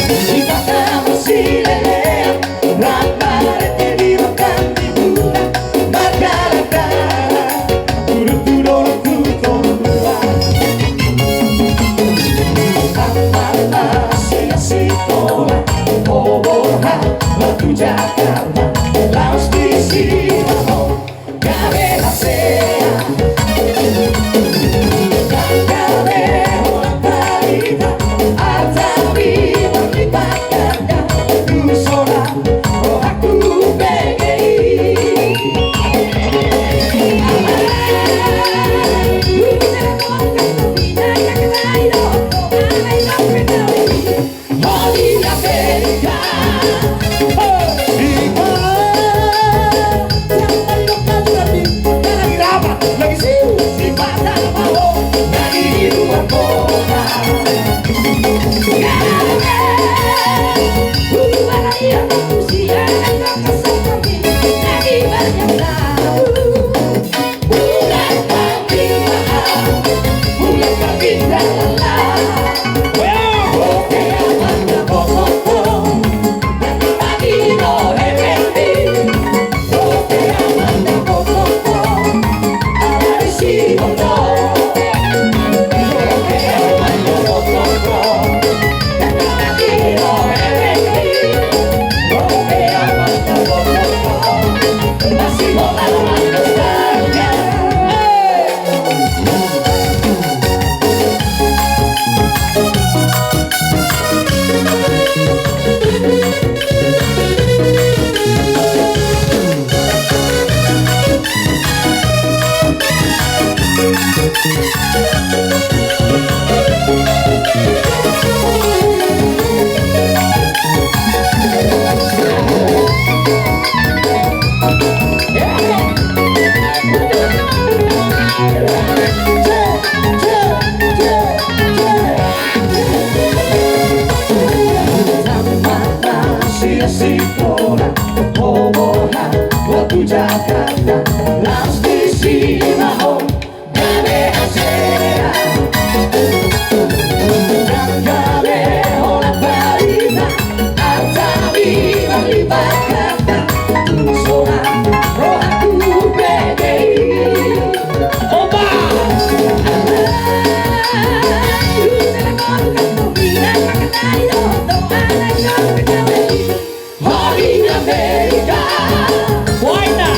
Cipta Brasile, ramparete di Roccanditura, Margarita, duro tutto dura. Mamma si tola, Oborha, la tu Jakarta, la ostisima no, Gavela sea, Gavela la parita, alta viva mi pacata, tu sola, o aku begei. Si tola, Oborha, la tu Jakarta, la ostisima no, Gavela sea, Gavela la parita, alta viva mi pacata, tu sola, o aku begei. Oba! America, why not?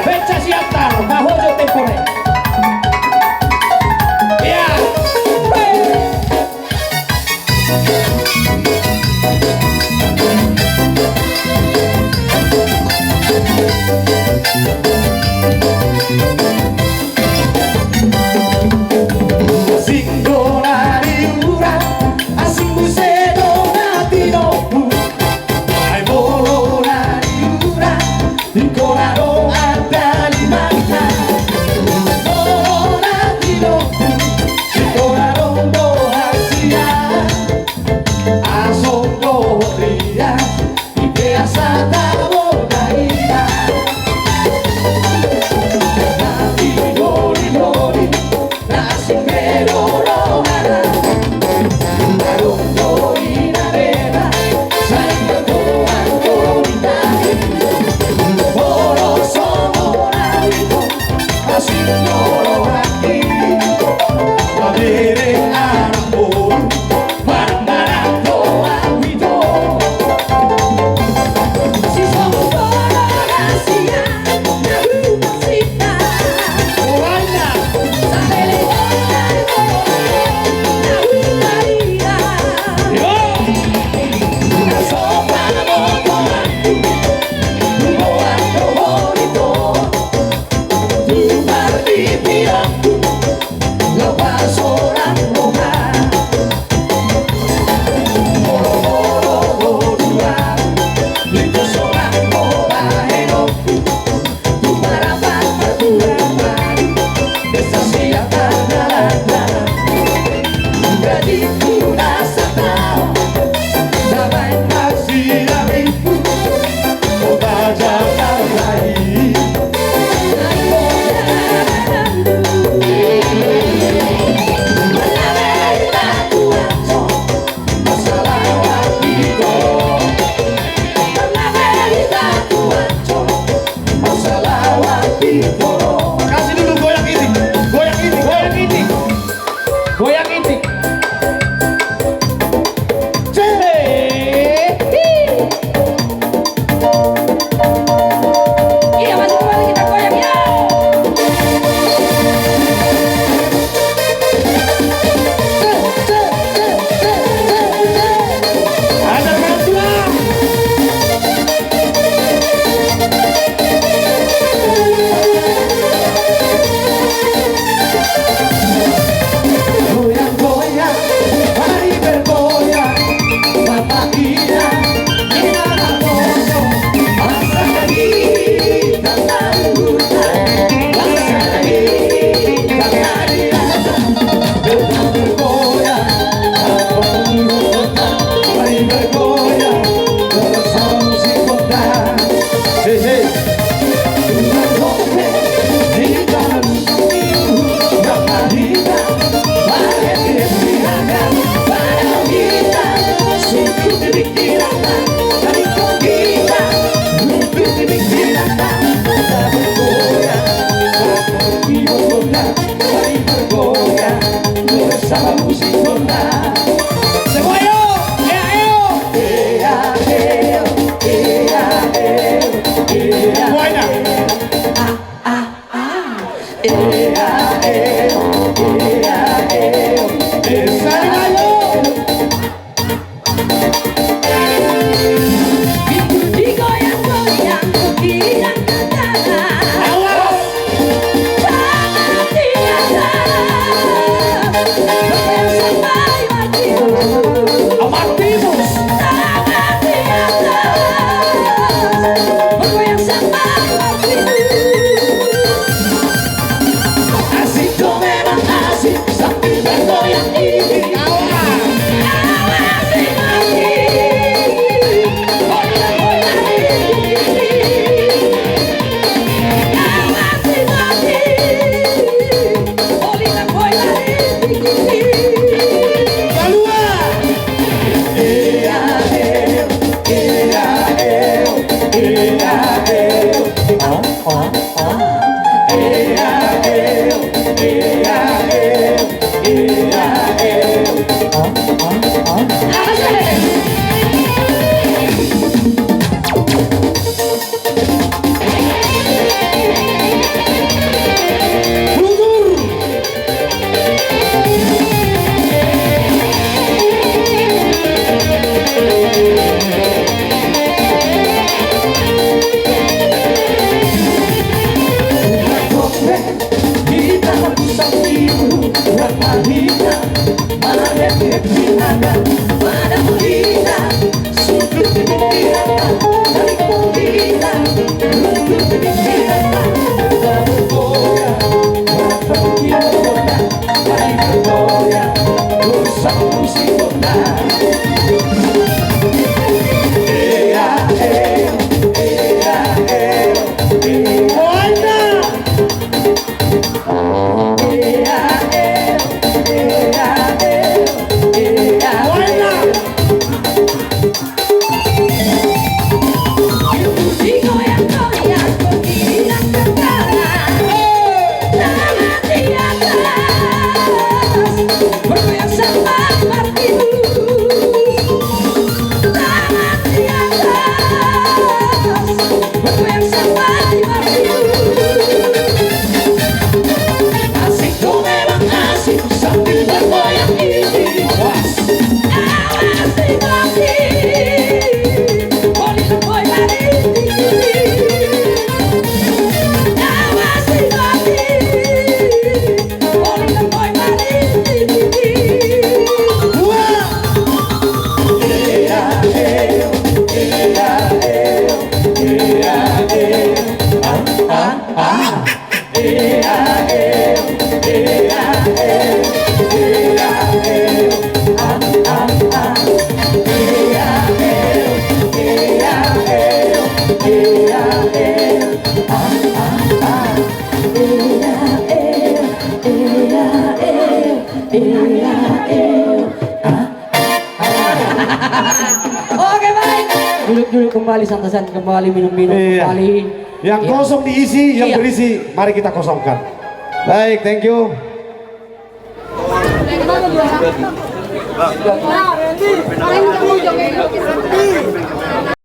Beccia siatta! Kasih dulu goyang ini, goyang ini, goyang ini, goyang ini. Iya, masih kembali kita goyang ya. Ada Mansua. Goyang, goyang, mari bergoyang. Bapak kita, kita boso. Bangsa kita tangguhan. Bangsa kita tangguhan. Tetap bergoyang, tanpa kota. Mari bergoyang, bersama musik kota. Hei, hei. Dengan topeng, kita bersatu. Bapak kita, mari bergoyang. Pada kita, sungguh dipikirkan. Dari kita, untuk dipikirkan. Kita bergoyang, tanpa ibu kota. Mari bergoyang, bersama musik kota. Semua yuk, ayo. Semuanya. Salimayo. Digoyang-goyang ke kiri dan ke kanan. Awas. Tangan di atas, bergoyang sampai mati. Amatimus. Tangan di atas, bergoyang sampai mati. Asik tuh memang asik sambil bergoyang ini. Awasi mati, goyang-goyang ini. Awasi mati, goyang-goyang ini. Keluar. Mundur. Kita bersama ibu, Bapak kita, mari berpindah pada kita, sungguh dipikirkan dari kita, untuk dipikirkan, kita bergoyang, Bapak kita kota, mari bergoyang, bersama musik kota. Digoyang-goyang ke kiri dan ke kanan. Tangan di atas, bergoyang sampai mati. Tangan di atas, bergoyang sampai mati. Asik tuh memang asik sambil bergoyang ini. Awasi mati, goyang-goyang ini. Awasi mati, goyang-goyang ini. Oke baik, duduk-duduk kembali, santai-santai kembali, minum-minum Iya. kembali. Yang Iya. kosong diisi, yang Iya. berisi mari kita kosongkan. Baik, thank you.